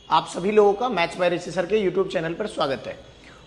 आप सभी लोगों का मैथ्स बाय ऋषि सर के यूट्यूब चैनल पर स्वागत है।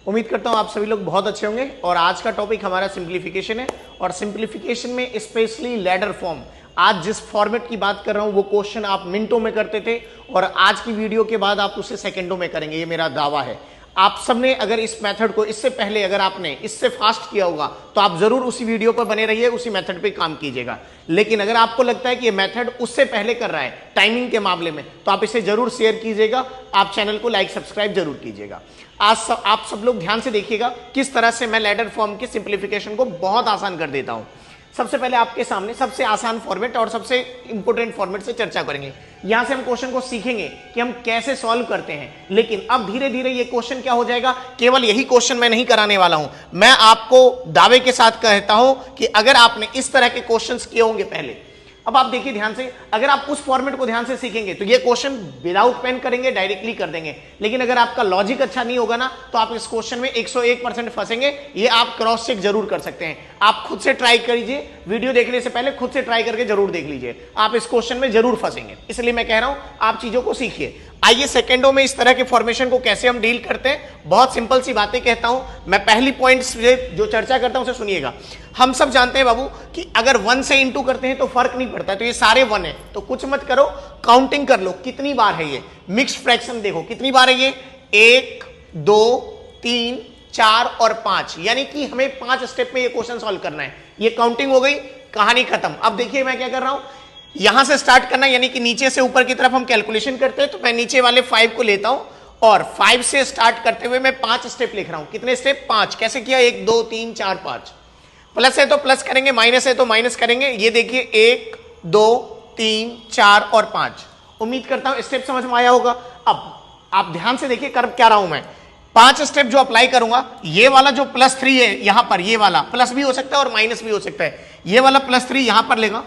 उम्मीद करता हूं आप सभी लोग बहुत अच्छे होंगे। और आज का टॉपिक हमारा सिंप्लीफिकेशन है और सिंप्लीफिकेशन में स्पेशली लैडर फॉर्म। आज जिस फॉर्मेट की बात कर रहा हूं वो क्वेश्चन आप मिनटों में करते थे और आज की वीडियो के बाद आप उसे सेकंडों में करेंगे, ये मेरा दावा है। आप सबने अगर इस मेथड को इससे पहले अगर आपने इससे फास्ट किया होगा तो आप जरूर उसी वीडियो पर बने रहिए, उसी मेथड पे काम कीजिएगा। लेकिन अगर आपको लगता है कि ये मेथड उससे पहले कर रहा है टाइमिंग के मामले में, तो आप इसे जरूर शेयर कीजिएगा। आप चैनल को लाइक सब्सक्राइब जरूर कीजिएगा। आज आप सब लोग ध्यान से देखिएगा किस तरह से मैं लैडर फॉर्म के सिंप्लीफिकेशन को बहुत आसान कर देता हूं। सबसे पहले आपके सामने सबसे आसान फॉर्मेट और सबसे इंपॉर्टेंट फॉर्मेट से चर्चा करेंगे। यहां से हम क्वेश्चन को सीखेंगे कि हम कैसे सॉल्व करते हैं। लेकिन अब धीरे धीरे ये क्वेश्चन क्या हो जाएगा, केवल यही क्वेश्चन मैं नहीं कराने वाला हूं। मैं आपको दावे के साथ कहता हूं कि अगर आपने इस तरह के क्वेश्चंस किए होंगे पहले, अब आप देखिए ध्यान से, अगर आप उस फॉर्मेट को ध्यान से सीखेंगे तो ये क्वेश्चन विदाउट पेन करेंगे, डायरेक्टली कर देंगे। लेकिन अगर आपका लॉजिक अच्छा नहीं होगा ना, तो आप इस क्वेश्चन में 101% फंसेंगे। ये आप क्रॉस चेक जरूर कर सकते हैं। आप खुद से ट्राई करिए, वीडियो देखने से पहले खुद से ट्राई करके जरूर देख लीजिए, आप इस क्वेश्चन में जरूर फंसेंगे। इसलिए मैं कह रहा हूं आप चीजों को सीखिए। आइए सेकंडों में इस तरह के फॉर्मेशन को कैसे हम डील करते हैं, बहुत सिंपल सी बातें कहता हूं। मैं पहली पॉइंट जो चर्चा करता हूं उसे सुनिएगा। हम सब जानते हैं बाबू कि अगर 1 से इंटू करते हैं तो फर्क नहीं पड़ता है, तो ये सारे 1 है, तो कुछ मत करो, काउंटिंग कर लो कितनी बार है ये। मिक्स्ड फ्रैक्शन देखो कितनी बार है ये, 1 2 3 4 और 5, यानी कि हमें 5 स्टेप में ये क्वेश्चन सॉल्व करना है। ये काउंटिंग हो गई, कहानी खत्म। अब देखिए मैं क्या कर रहा हूं, यहां से स्टार्ट करना, यानी कि नीचे से ऊपर की तरफ हम कैलकुलेशन करते हैं। तो मैं नीचे वाले 5 को लेता हूं और 5 से स्टार्ट करते हुए मैं 5 स्टेप लिख रहा हूं। कितने स्टेप, 5। कैसे किया, 1 2 3 4 5। प्लस है तो प्लस करेंगे, माइनस है तो माइनस करेंगे। ये देखिए 1 2 3 4 और 5। उम्मीद करता हूं स्टेप समझ में आया होगा। अब आप ध्यान से देखिए कर क्या रहा हूं मैं। 5 स्टेप जो अप्लाई करूंगा, ये वाला जो +3 है यहां पर, ये वाला प्लस भी हो सकता है और माइनस भी हो सकता है। ये वाला +3 यहां पर लेगा।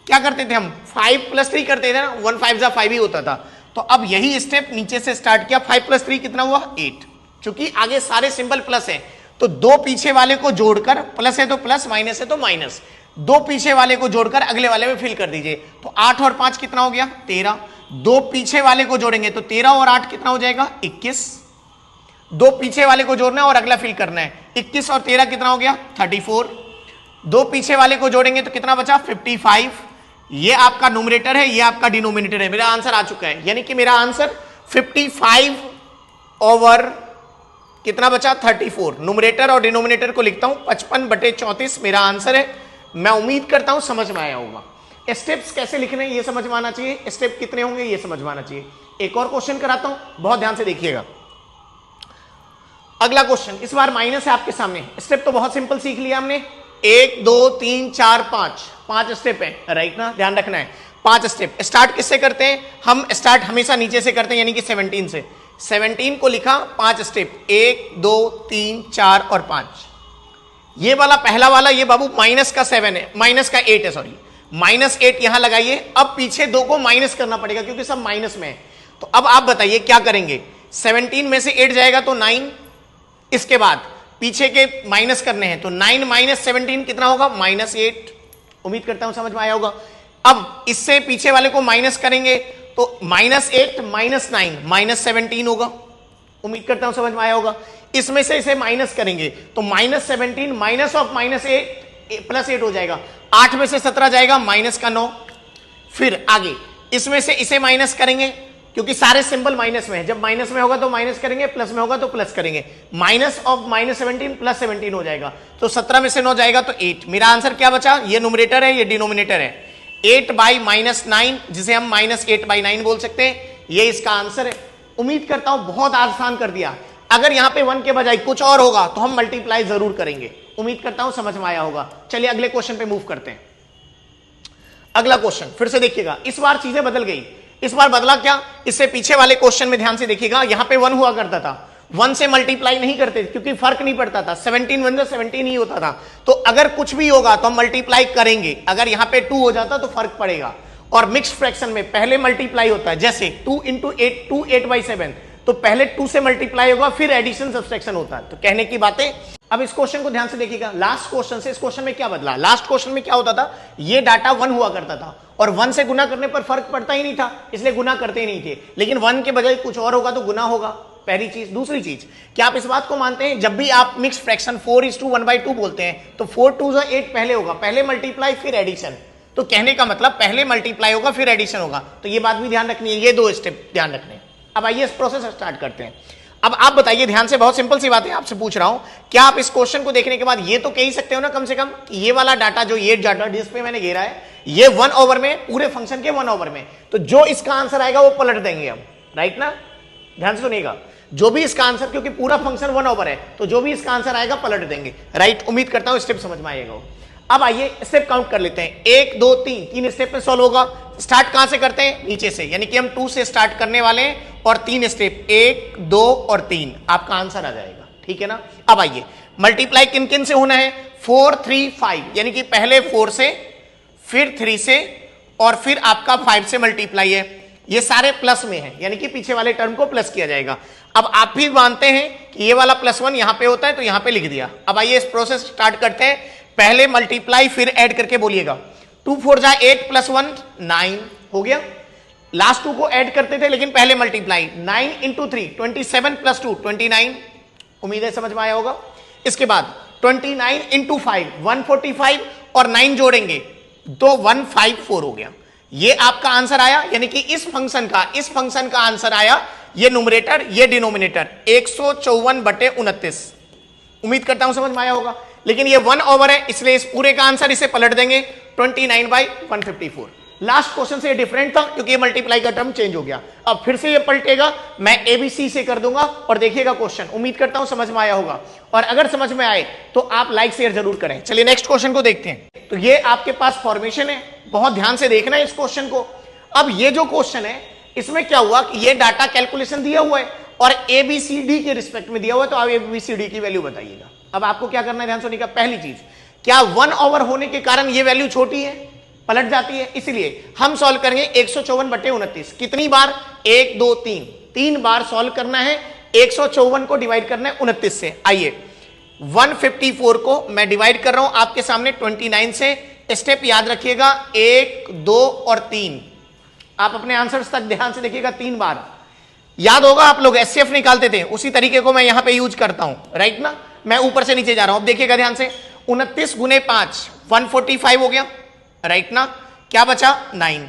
क्या करते थे हम, 5 + 3 करते थे ना, 1 5 जा 5 ही होता था। तो अब यही स्टेप नीचे से स्टार्ट किया, 5 + 3 कितना हुआ, 8। क्योंकि आगे सारे सिंबल प्लस है, तो 2 पीछे वाले को जोड़कर, प्लस है तो प्लस, माइनस है तो माइनस, 2 पीछे वाले को जोड़कर अगले वाले में फिल कर दीजिए। तो 8 और 5 कितना हो गया, 13। 2 पीछे वाले को जोड़ेंगे तो 13 और 8 कितना हो जाएगा, 21। 2 पीछे वाले को जोड़ना है और अगला फिल करना है। 21 और 13 कितना हो गया, 34। 2 पीछे वाले को जोड़ेंगे तो कितना बचा, 55। ये आपका न्यूमरेटर है, ये आपका डिनोमिनेटर है। मेरा आंसर आ चुका है, यानी कि मेरा आंसर 55 ओवर कितना बचा, 34। न्यूमरेटर और डिनोमिनेटर को लिखता हूं 55/34 मेरा आंसर है। मैं उम्मीद करता हूं समझ में आया होगा। स्टेप्स कैसे लिखने ये समझ में आना चाहिए, स्टेप कितने होंगे ये समझ में आना चाहिए। एक और क्वेश्चन कराता हूं, बहुत ध्यान से देखिएगा। अगला क्वेश्चन इस बार माइनस है आपके सामने। स्टेप तो बहुत सिंपल सीख लिया हमने, 1 2 3 4 5 स्टेप है, राइट ना, ध्यान रखना है। 5 स्टेप। स्टार्ट किससे करते हैं हम, स्टार्ट हमेशा नीचे से करते हैं, यानी कि 17 से। 17 को लिखा, 5 स्टेप, 1 2 3 4 और 5। ये वाला पहला वाला, ये बाबू माइनस का 7 है, माइनस का 8 है, सॉरी, -8 यहां लगाइए। अब पीछे 2 को माइनस करना पड़ेगा क्योंकि सब माइनस में है। तो अब आप बताइए क्या करेंगे, 17 में से 8 जाएगा तो 9, इसके बाद पीछे के माइनस करने हैं, तो 9 - 17 कितना होगा, -8। उम्मीद करता हूं समझ में आया होगा। अब इससे पीछे वाले को माइनस करेंगे तो -8 - 9 -17 होगा। उम्मीद करता हूं समझ में आया होगा। इसमें से इसे माइनस करेंगे तो -17 माइनस ऑफ -8 +8 हो जाएगा। 8 में से 17 जाएगा, माइनस का 9। फिर आगे इसमें से इसे माइनस करेंगे क्योंकि सारे सिंबल माइनस में है। जब माइनस में होगा तो माइनस करेंगे, प्लस में होगा तो प्लस करेंगे। माइनस ऑफ -17 +17 हो जाएगा। तो 17 में से 9 जाएगा तो 8। मेरा आंसर क्या बचा, ये न्यूमरेटर है, ये डिनोमिनेटर है। 8/-9 जिसे हम -8/9 बोल सकते हैं, ये इसका आंसर है। उम्मीद करता हूं बहुत आसान कर दिया। अगर यहां पे 1 के बजाय कुछ और होगा तो हम मल्टीप्लाई जरूर करेंगे। उम्मीद करता हूं समझ में आया होगा। चलिए अगले क्वेश्चन पे मूव करते हैं। अगला क्वेश्चन फिर से देखिएगा, इस बार चीजें बदल गई। इस बार बदला क्या, इससे पीछे वाले क्वेश्चन में ध्यान से देखिएगा। यहां पे 1 हुआ करता था, 1 से मल्टीप्लाई नहीं करते क्योंकि फर्क नहीं पड़ता था, 17 1 17 ही होता था। तो अगर कुछ भी होगा तो हम मल्टीप्लाई करेंगे। अगर यहां पे 2 हो जाता तो फर्क पड़ेगा। और मिक्स्ड फ्रैक्शन में पहले मल्टीप्लाई होता है, जैसे 2 × 8 2 8/7, तो पहले 2 से मल्टीप्लाई होगा फिर एडिशन सब्सट्रैक्शन होता है। तो कहने की बातें अब इस क्वेश्चन को ध्यान से देखिएगा, लास्ट क्वेश्चन से इस क्वेश्चन में क्या बदला। लास्ट क्वेश्चन में क्या होता था, ये डाटा 1 हुआ करता था और 1 से गुना करने पर फर्क पड़ता ही नहीं था, इसलिए गुना करते ही नहीं थे। लेकिन 1 के बजाय कुछ और होगा तो गुना होगा, पहली चीज। दूसरी चीज, क्या आप इस बात को मानते हैं जब भी आप मिक्स फ्रैक्शन 4:1/2 बोलते हैं तो 4 2 8 पहले होगा, पहले मल्टीप्लाई फिर एडिशन। तो कहने का मतलब पहले मल्टीप्लाई होगा फिर एडिशन होगा, तो ये बात भी ध्यान रखनी है, ये 2 स्टेप ध्यान रखने। अब आइए इस प्रोसेस स्टार्ट करते हैं। अब आप बताइए ध्यान से, बहुत सिंपल सी बात है, आपसे पूछ रहा हूं, क्या आप इस क्वेश्चन को देखने के बाद ये तो कह ही सकते हो ना कम से कम कि ये वाला डाटा जो ये डाटा जिस पे मैंने घेरा है ये 1 में, पूरे फंक्शन के 1 में, तो जो इसका आंसर आएगा वो पलट देंगे हम, राइट ना। ध्यान से सुनिएगा, जो भी इसका आंसर, क्योंकि पूरा फंक्शन 1 है, तो जो भी इसका आंसर आएगा पलट देंगे, राइट। उम्मीद करता हूं स्टेप समझ में आएगा। अब आइए स्टेप काउंट कर लेते हैं, 1 2 3, 3 स्टेप में सॉल्व होगा। स्टार्ट कहां से करते हैं, नीचे से, यानी कि हम 2 से स्टार्ट करने वाले हैं और 3 स्टेप 1 2 और 3, आपका आंसर आ जाएगा, ठीक है ना। अब आइए मल्टीप्लाई किन किन से होना है, 4 3 5, यानी कि पहले 4 से फिर 3 से और फिर आपका 5 से मल्टीप्लाई है, ये सारे प्लस में है, यानी कि पीछे वाले टर्म को प्लस किया जाएगा। अब आप भी मानते हैं कि ये वाला +1 यहां पे होता है तो यहां पे लिख दिया। अब आइए इस प्रोसेस स्टार्ट करते हैं, पहले मल्टीप्लाई फिर ऐड करके बोलिएगा। 2 4 जा 8 + 1 9 हो गया। लास्ट 2 को ऐड करते थे लेकिन पहले मल्टीप्लाई, 9 × 3 27 + 2 29, उम्मीद है समझ में आया होगा। इसके बाद 29 × 5 145 और 9 जोड़ेंगे तो 154 हो गया, ये आपका आंसर आया। यानी कि इस फंक्शन का आंसर आया, ये न्यूमरेटर ये डिनोमिनेटर 154/29। उम्मीद करता हूं समझ में आया होगा। लेकिन ये 1 है इसलिए इस पूरे का आंसर इसे पलट देंगे 29/154। लास्ट क्वेश्चन से ये डिफरेंट था क्योंकि ये मल्टीप्लाई का टर्म चेंज हो गया। अब फिर से ये पलटेगा, मैं ABC से कर दूंगा और देखिएगा क्वेश्चन। उम्मीद करता हूं समझ में आया होगा, और अगर समझ में आए तो आप लाइक शेयर जरूर करें। चलिए नेक्स्ट क्वेश्चन को देखते हैं। तो ये आपके पास फॉर्मेशन है, बहुत ध्यान से देखना है इस क्वेश्चन को। अब ये जो क्वेश्चन है इसमें क्या हुआ कि ये डाटा कैलकुलेशन दिया हुआ है और ABCD के रिस्पेक्ट में दिया हुआ है, तो आप ABCD की वैल्यू बताइएगा। अब आपको क्या करना है, ध्यान सुनिएगा। पहली चीज, क्या 1 होने के कारण ये वैल्यू छोटी है, पलट जाती है, इसलिए हम सॉल्व करेंगे 154/29। कितनी बार, 1 2 3, 3 बार सॉल्व करना है। 154 को डिवाइड करना है 29 से। आइए 154 को मैं डिवाइड कर रहा हूं आपके सामने 29 से। स्टेप याद रखिएगा, 1 2 और 3। आप अपने आंसर्स तक ध्यान से देखिएगा, 3 बार याद होगा। आप लोग SCF निकालते थे, उसी तरीके को मैं यहां पे यूज करता हूं, राइट ना। मैं ऊपर से नीचे जा रहा हूं, अब देखिएगा ध्यान से। 29 × 5 145 हो गया, राइट ना। क्या बचा, 9।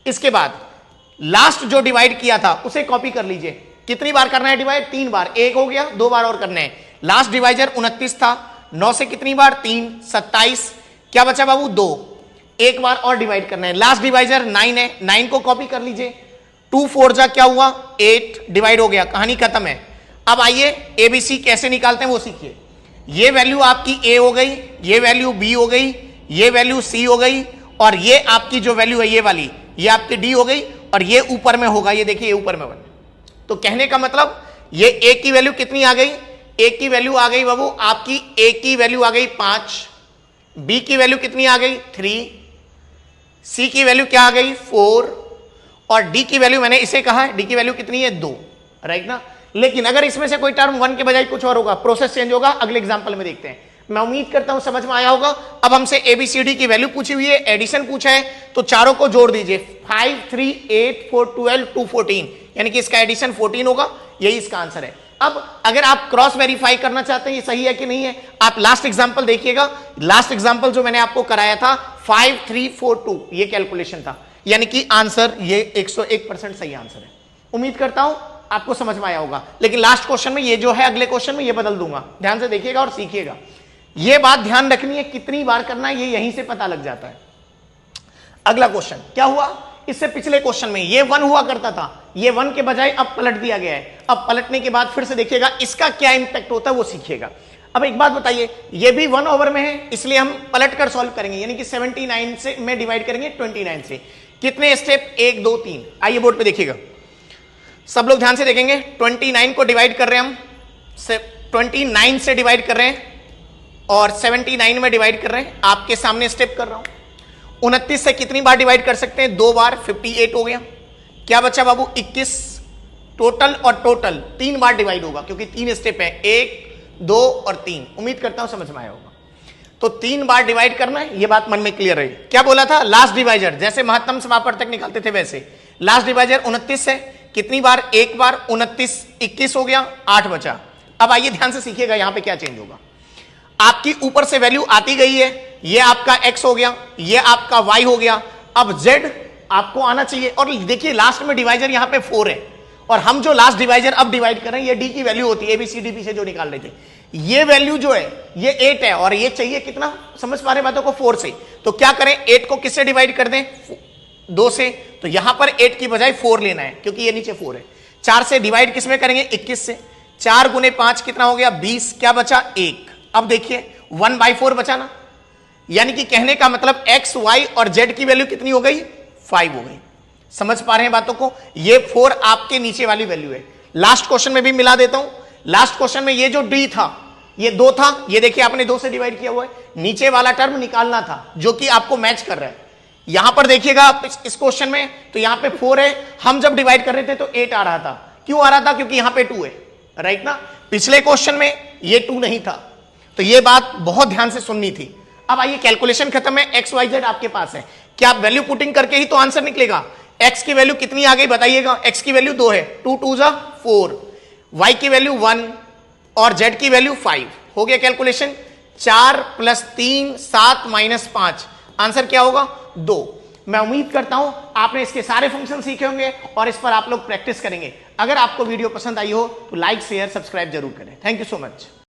इसके बाद लास्ट जो डिवाइड किया था उसे कॉपी कर लीजिए। कितनी बार करना है डिवाइड, 3 बार। 1 हो गया, 2 बार और करने हैं। लास्ट डिवाइजर 29 था, 9 से कितनी बार, 3 27। क्या बचा बाबू, 2। 1 बार और डिवाइड करना है। लास्ट डिवाइजर 9 है, 9 को कॉपी कर लीजिए। 2 4 जा क्या हुआ, 8 डिवाइड हो गया, कहानी खत्म है। अब आइए ABC कैसे निकालते हैं वो सीखिए। ये वैल्यू आपकी A हो गई, ये वैल्यू B हो गई, ये वैल्यू C हो गई, और ये आपकी जो वैल्यू है ये वाली, ये आपकी D हो गई, और ये ऊपर में होगा, ये देखिए ये ऊपर में 1। तो कहने का मतलब ये A की वैल्यू कितनी आ गई, A की वैल्यू आ गई बाबू आपकी, A की वैल्यू आ गई 5, B की वैल्यू कितनी आ गई 3, C की वैल्यू क्या आ गई 4, और D की वैल्यू मैंने इसे कहा है, D की वैल्यू कितनी है 2, राइट ना। लेकिन अगर इसमें से कोई टर्म 1 के बजाय कुछ और होगा, प्रोसेस चेंज होगा। अगले एग्जांपल में देखते हैं। मैं उम्मीद करता हूं समझ में आया होगा। अब हमसे ABCD की वैल्यू पूछी हुई है, एडिशन पूछा है, तो चारों को जोड़ दीजिए। 5 3 8 4 12 2 14, यानी कि इसका एडिशन 14 होगा, यही इसका आंसर है। अब अगर आप क्रॉस वेरीफाई करना चाहते हैं ये सही है कि नहीं है, आप लास्ट एग्जांपल देखिएगा। लास्ट एग्जांपल जो मैंने आपको कराया था 5 3 4 2, ये कैलकुलेशन था, यानी कि आंसर ये 101% सही आंसर है। उम्मीद करता हूं आपको समझ में आया होगा। लेकिन लास्ट क्वेश्चन में ये जो है, अगले क्वेश्चन में ये बदल दूंगा, ध्यान से देखिएगा और सीखिएगा। ये बात ध्यान रखनी है, कितनी बार करना है ये यहीं से पता लग जाता है। अगला क्वेश्चन क्या हुआ, इससे पिछले क्वेश्चन में ये 1 हुआ करता था, ये 1 के बजाय अब पलट दिया गया है। अब पलटने के बाद फिर से देखिएगा इसका क्या इंपैक्ट होता है वो सीखिएगा। अब एक बात बताइए, ये भी 1 में है, इसलिए हम पलट कर सॉल्व करेंगे, यानी कि 79 से में डिवाइड करेंगे 29 से। कितने स्टेप, 1 2 3। आइए बोर्ड पे देखिएगा, सब लोग ध्यान से देखेंगे। 29 को डिवाइड कर रहे हैं हम, 29 से डिवाइड कर रहे हैं और 79 में डिवाइड कर रहे हैं। आपके सामने स्टेप कर रहा हूं। 29 से कितनी बार डिवाइड कर सकते हैं, 2 बार, 58 हो गया। क्या बचा बाबू, 21। टोटल और टोटल 3 बार डिवाइड होगा क्योंकि 3 स्टेप है, 1 2 और 3। उम्मीद करता हूं समझ में आया होगा। तो 3 बार डिवाइड करना है, ये बात मन में क्लियर रही। क्या बोला था? लास्ट डिवाइजर, जैसे महत्तम समापवर्तक निकालते थे वैसे लास्ट डिवाइजर 29 है। कितनी बार? एक बार। 29 21 हो गया, 8 बचा। अब आइए ध्यान से सीखिएगा यहां पे क्या चेंज होगा। आपकी ऊपर से वैल्यू आती गई है, ये आपका x हो गया, ये आपका y हो गया। अब z आपको आना चाहिए। और देखिए लास्ट में डिवाइजर यहां पे 4 है, और हम जो लास्ट डिवाइजर अब डिवाइड कर रहे हैं, ये d की वैल्यू होती है ABCD से जो निकाल रहे थे। ये वैल्यू जो है ये 8 है, और ये चाहिए कितना? समझ पा रहे बातों को? 4 से। तो क्या करें? 8 को किससे डिवाइड कर दें? 2 से। तो यहां पर 8 की बजाय 4 लेना है, क्योंकि ये नीचे 4 है। 4 से डिवाइड किसमें करेंगे? 21 से। 4 गुने 5 कितना हो गया? 20। क्या बचा? 1। अब देखिए 1/4 बचा ना, यानी कि कहने का मतलब x, y और z की वैल्यू कितनी हो गई? 5 हो गई। समझ पा रहे हैं बातों को? ये 4 आपके नीचे वाली वैल्यू है। लास्ट क्वेश्चन में भी मिला देता हूं। लास्ट क्वेश्चन में ये जो d था ये 2 था, ये देखिए आपने 2 से डिवाइड किया हुआ है। नीचे वाला टर्म निकालना था जो कि आपको मैच कर रहा है। यहां पर देखिएगा आप इस क्वेश्चन में, तो यहां पे 4 है, हम जब डिवाइड कर रहे थे तो 8 आ रहा था। क्यों आ रहा था? क्योंकि यहां पे 2 है, राइट ना। पिछले क्वेश्चन में ये 2 नहीं था, तो ये बात बहुत ध्यान से सुननी थी। अब आइए कैलकुलेशन खत्म है, एक्स वाई जेड आपके पास है। क्या आप वैल्यू पुटिंग करके ही तो आंसर निकलेगा? एक्स की वैल्यू कितनी आ गई बताइएगा? एक्स की वैल्यू 2 है, 2 2 जा 4, वाई की वैल्यू 1 और जेड की वैल्यू 5। हो गया कैलकुलेशन। 4 + 3 7 - 5, आंसर क्या होगा? 2। मैं उम्मीद करता हूं आपने इसके सारे फंक्शन सीखे होंगे और इस पर आप लोग प्रैक्टिस करेंगे। अगर आपको वीडियो पसंद आई हो तो लाइक शेयर सब्सक्राइब जरूर करें। Thank you so much.